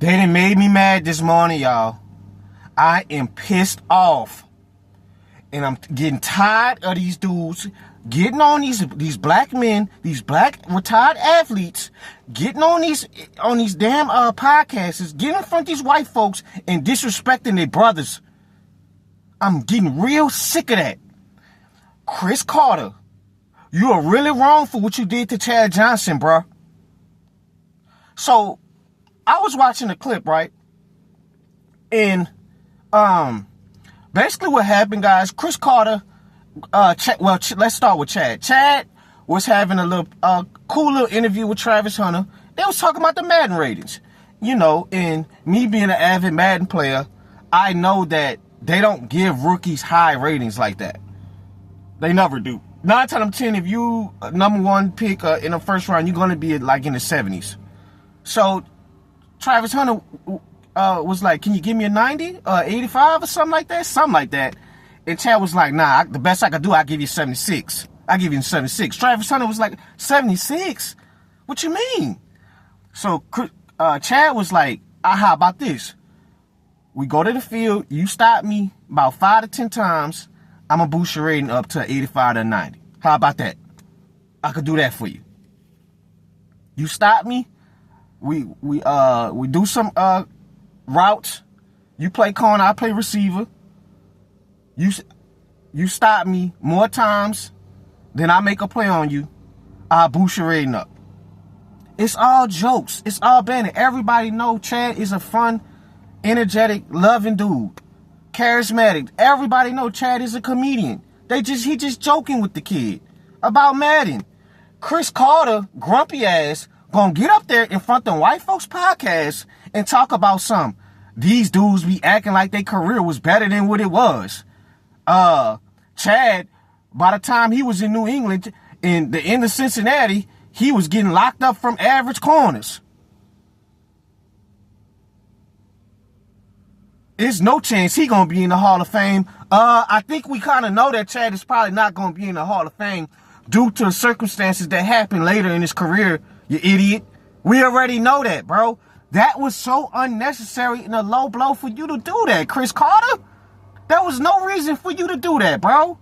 They done made me mad this morning, y'all. I am pissed off. And I'm getting tired of these dudes getting on these black men, these black retired athletes, getting on these damn podcasts, getting in front of these white folks and disrespecting their brothers. I'm getting real sick of that. Chris Carter, you are really wrong for what you did to Chad Johnson, bro. So, I was watching the clip, right? And, basically what happened, guys, Chris Carter, let's start with Chad. Chad was having a little, cool little interview with Travis Hunter. They was talking about the Madden ratings. You know, and me being an avid Madden player, I know that they don't give rookies high ratings like that. They never do. 9 times out of 10, if you number one pick in the first round, you're going to be like in the 70s. So, Travis Hunter was like, can you give me a 90 or 85 or something like that? Something like that. And Chad was like, nah, the best I could do, I'll give you 76. I'll give you 76. Travis Hunter was like, 76? What you mean? So Chad was like, how about this? We go to the field, you stop me about 5 to 10 times, I'm going to boost your rating up to 85 to 90. How about that? I could do that for you. You stop me, we do some routes. You play corner, I play receiver. You stop me more times than I make a play on you, I'll boost your rating up. It's all jokes. It's all banter. Everybody know Chad is a fun, energetic, loving dude. Charismatic. Everybody know Chad is a comedian. He just joking with the kid about Madden. Chris Carter, grumpy ass, gonna get up there in front of white folks podcast and talk about these dudes be acting like their career was better than what it was. Chad, by the time he was in New England, in the end of Cincinnati, he was getting locked up from average corners. There's no chance he gonna be in the Hall of Fame. I think we kind of know that Chad is probably not gonna be in the Hall of Fame due to circumstances that happened later in his career, you idiot. We already know that, bro. That was so unnecessary and a low blow for you to do that, Chris Carter. There was no reason for you to do that, bro.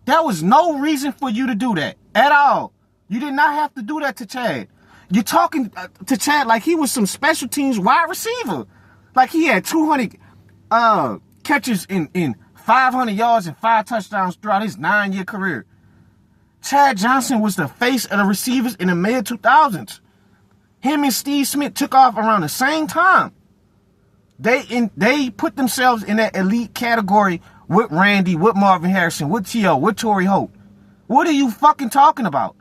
There was no reason for you to do that at all. You did not have to do that to Chad. You're talking to Chad like he was some special teams wide receiver. Like he had 200 catches in 500 yards and 5 touchdowns throughout his 9-year career. Chad Johnson was the face of the receivers in the mid-2000s. Him and Steve Smith took off around the same time. They put themselves in that elite category with Randy, with Marvin Harrison, with T.O., with Torrey Holt. What are you fucking talking about?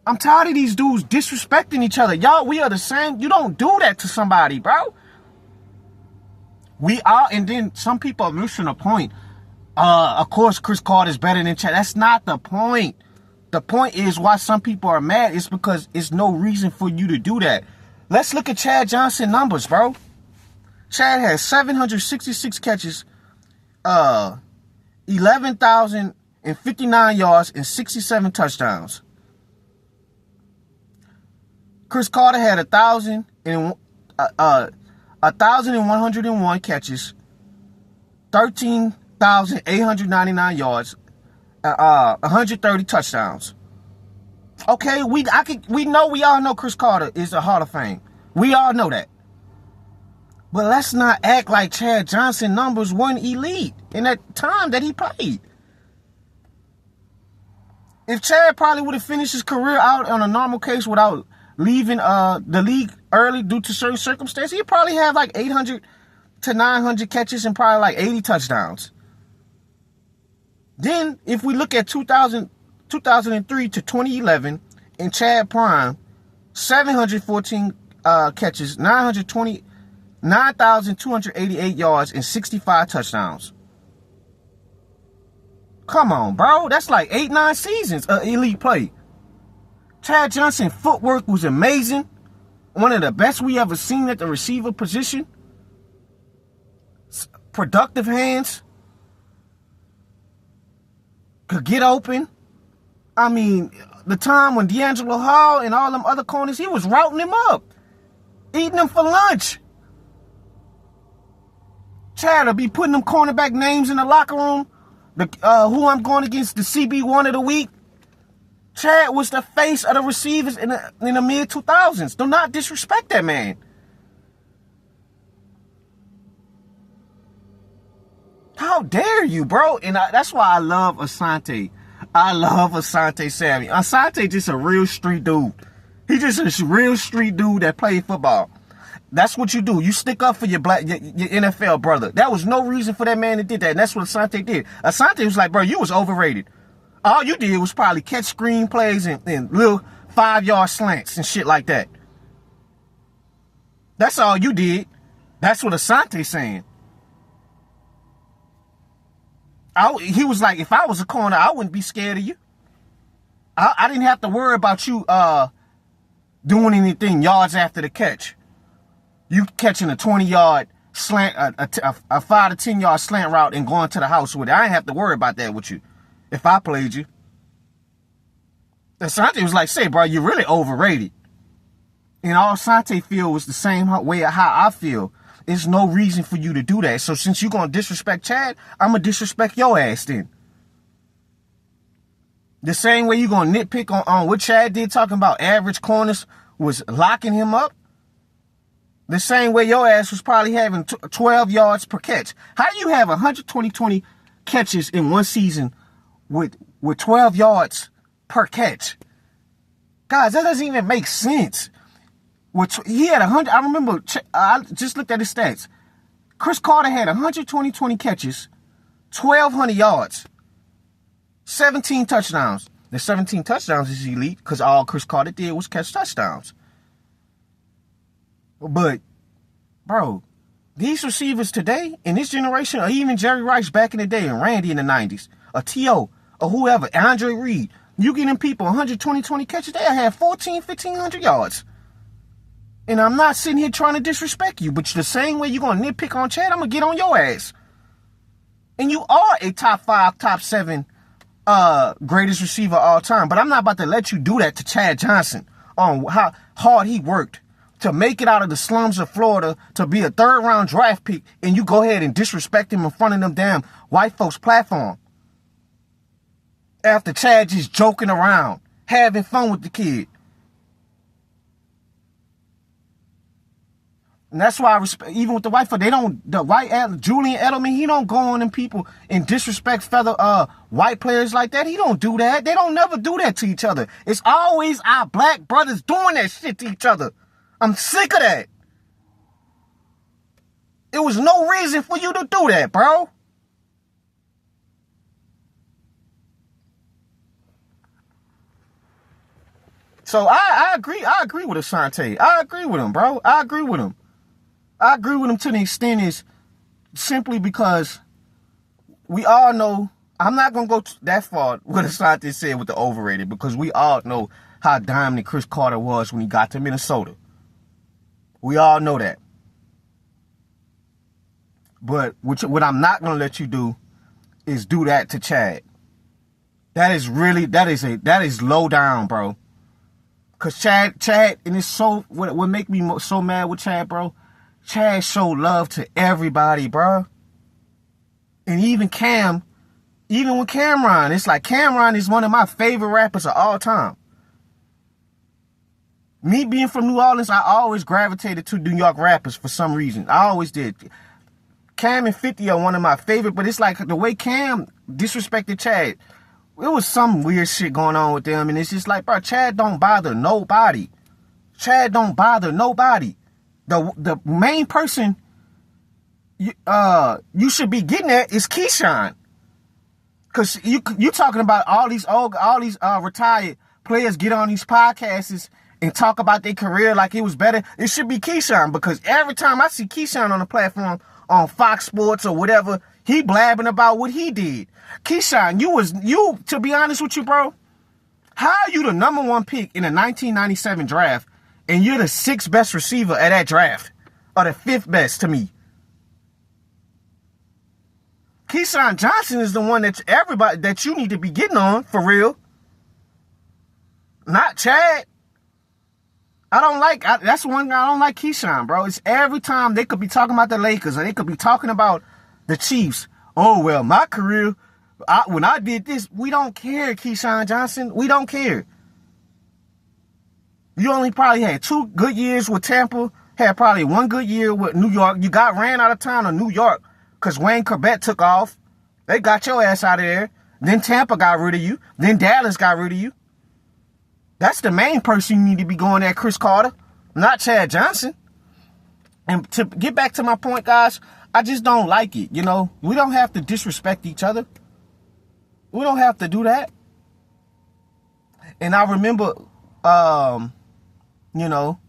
I'm tired of these dudes disrespecting each other. Y'all, we are the same. You don't do that to somebody, bro. We are, and then some people are missing a point. Of course, Chris Carter is better than Chad. That's not the point. The point is why some people are mad. It's because it's no reason for you to do that. Let's look at Chad Johnson numbers, bro. Chad has 766 catches, 11,059 yards, and 67 touchdowns. Chris Carter had 1,101 catches, 13,899 yards, 130 touchdowns. Okay, we all know Chris Carter is a Hall of Fame. We all know that. But let's not act like Chad Johnson numbers weren't elite in that time that he played. If Chad probably would have finished his career out on a normal case without leaving the league early due to certain circumstances, he'd probably have like 800 to 900 catches and probably like 80 touchdowns. Then, if we look at 2003 to 2011, in Chad Prime, 714 catches, 9,288 yards, and 65 touchdowns. Come on, bro. That's like 8-9 seasons of elite play. Chad Johnson's footwork was amazing. One of the best we ever seen at the receiver position. Productive hands. Could get open. I mean, the time when D'Angelo Hall and all them other corners, he was routing him up. eating them for lunch. Chad will be putting them cornerback names in the locker room. Who I'm going against, the CB1 of the week. Chad was the face of the receivers in the mid-2000s. Do not disrespect that man. How dare you, bro? And that's why I love Asante. I love Asante Sammy. Asante just a real street dude. He just a real street dude that played football. That's what you do. You stick up for your NFL brother. That was no reason for that man to do that. And that's what Asante did. Asante was like, bro, you was overrated. All you did was probably catch screen plays and little 5-yard slants and shit like that. That's all you did. That's what Asante's saying. He was like, if I was a corner, I wouldn't be scared of you. I didn't have to worry about you doing anything yards after the catch. You catching a 20-yard slant, a 5 to 10-yard slant route and going to the house with it. I didn't have to worry about that with you if I played you. Asante was like, say, bro, you're really overrated. And all Asante feel was the same way how I feel. There's no reason for you to do that. So since you're going to disrespect Chad, I'm going to disrespect your ass then. The same way you're going to nitpick on what Chad did, talking about average corners was locking him up. The same way your ass was probably having 12 yards per catch. How do you have 120 catches in one season with 12 yards per catch? Guys, that doesn't even make sense. He had 100. I remember, I just looked at his stats. Chris Carter had 120 catches, 1,200 yards, 17 touchdowns. The 17 touchdowns is elite because all Chris Carter did was catch touchdowns. But, bro, these receivers today, in this generation, or even Jerry Rice back in the day, and Randy in the 90s, or T.O., or whoever, Andre Reed, you get them people 120 catches, they'll have 1,500 yards. And I'm not sitting here trying to disrespect you, but the same way you're going to nitpick on Chad, I'm going to get on your ass. And you are a top 5, top 7 greatest receiver of all time. But I'm not about to let you do that to Chad Johnson on how hard he worked to make it out of the slums of Florida to be a 3rd-round draft pick, and you go ahead and disrespect him in front of them damn white folks' platform. After Chad just joking around, having fun with the kid. And that's why I respect, even with the white folk, Julian Edelman, he don't go on them people and disrespect fellow white players like that. He don't do that. They don't never do that to each other. It's always our black brothers doing that shit to each other. I'm sick of that. There was no reason for you to do that, bro. So I agree with Asante. I agree with him, bro. I agree with him to the extent is simply because we all know, I'm not going to go that far what Asante said with the overrated, because we all know how dominant Chris Carter was when he got to Minnesota. We all know that. But what I'm not going to let you do is do that to Chad. That is low down, bro. Cause Chad, and it's so, what make me so mad with Chad, bro? Chad showed love to everybody, bro. And even with Cameron, it's like Cameron is one of my favorite rappers of all time. Me being from New Orleans, I always gravitated to New York rappers for some reason. I always did. Cam and 50 are one of my favorite, but it's like the way Cam disrespected Chad. It was some weird shit going on with them, and it's just like, bro, Chad don't bother nobody. Chad don't bother nobody. The main person you should be getting at is Keyshawn. Cause you talking about all these retired players get on these podcasts and talk about their career like it was better. It should be Keyshawn, because every time I see Keyshawn on the platform on Fox Sports or whatever, he blabbing about what he did. Keyshawn, you to be honest with you, bro, how are you the number 1 pick in the 1997 draft and you're the 6th best receiver at that draft, or the 5th best to me? Keyshawn Johnson is the one that you need to be getting on for real, not Chad. That's one guy I don't like Keyshawn, bro. It's every time they could be talking about the Lakers or they could be talking about the Chiefs. Oh, well, my career, when I did this, we don't care, Keyshawn Johnson. We don't care. You only probably had 2 good years with Tampa, had probably 1 good year with New York. You got ran out of town to New York because Wayne Corbett took off. They got your ass out of there. Then Tampa got rid of you. Then Dallas got rid of you. That's the main person you need to be going at, Chris Carter, not Chad Johnson. And to get back to my point, guys, I just don't like it. You know, we don't have to disrespect each other. We don't have to do that. And I remember, you know,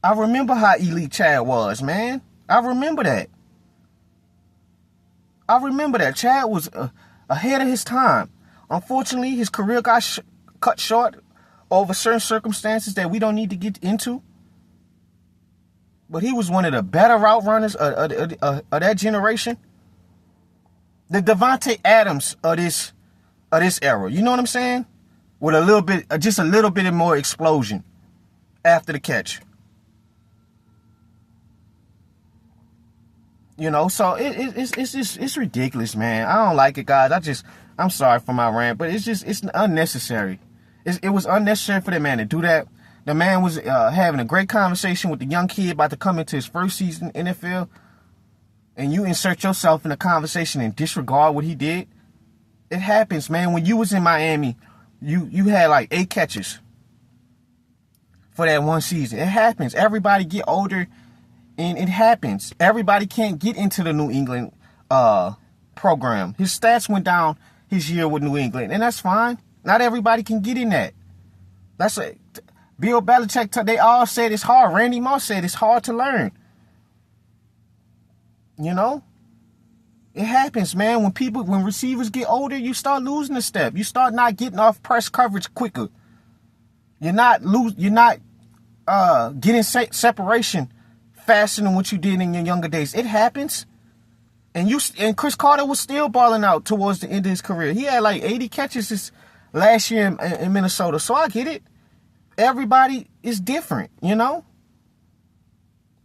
I remember how elite Chad was, man. I remember that. Chad was ahead of his time. Unfortunately, his career got cut short over certain circumstances that we don't need to get into. But he was one of the better route runners of that generation. The Devontae Adams of this era. You know what I'm saying? With just a little bit more explosion after the catch. You know, so it's ridiculous, man. I don't like it, guys. I'm sorry for my rant, but it's unnecessary. It was unnecessary for that man to do that. The man was having a great conversation with the young kid about to come into his first season in NFL, and you insert yourself in the conversation and disregard what he did. It happens, man. When you was in Miami, you had like 8 catches for that one season. It happens. Everybody get older, and it happens. Everybody can't get into the New England program. His stats went down his year with New England, and that's fine. Not everybody can get in that. Bill Belichick, they all said it's hard. Randy Moss said it's hard to learn. You know? It happens, man. When receivers get older, you start losing a step. You start not getting off press coverage quicker. You're not getting separation faster than what you did in your younger days. It happens. And Chris Carter was still balling out towards the end of his career. He had like 80 catches last year in Minnesota. So I get it. Everybody is different, you know?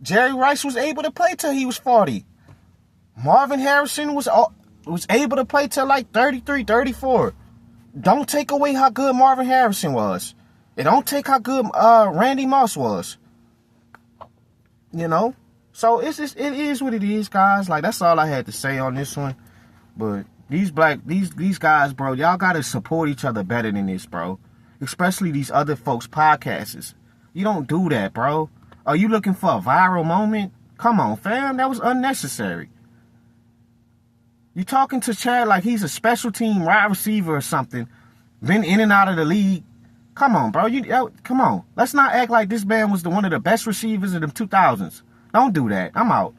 Jerry Rice was able to play till he was 40. Marvin Harrison was able to play till like 33, 34. Don't take away how good Marvin Harrison was. It don't take how good Randy Moss was. You know? So it is what it is, guys. Like, that's all I had to say on this one. But these guys, bro, y'all gotta support each other better than this, bro. Especially these other folks' podcasts. You don't do that, bro. Are you looking for a viral moment? Come on, fam. That was unnecessary. You talking to Chad like he's a special team wide receiver or something. Been in and out of the league. Come on, bro. Come on. Let's not act like this man was one of the best receivers of the 2000s. Don't do that. I'm out.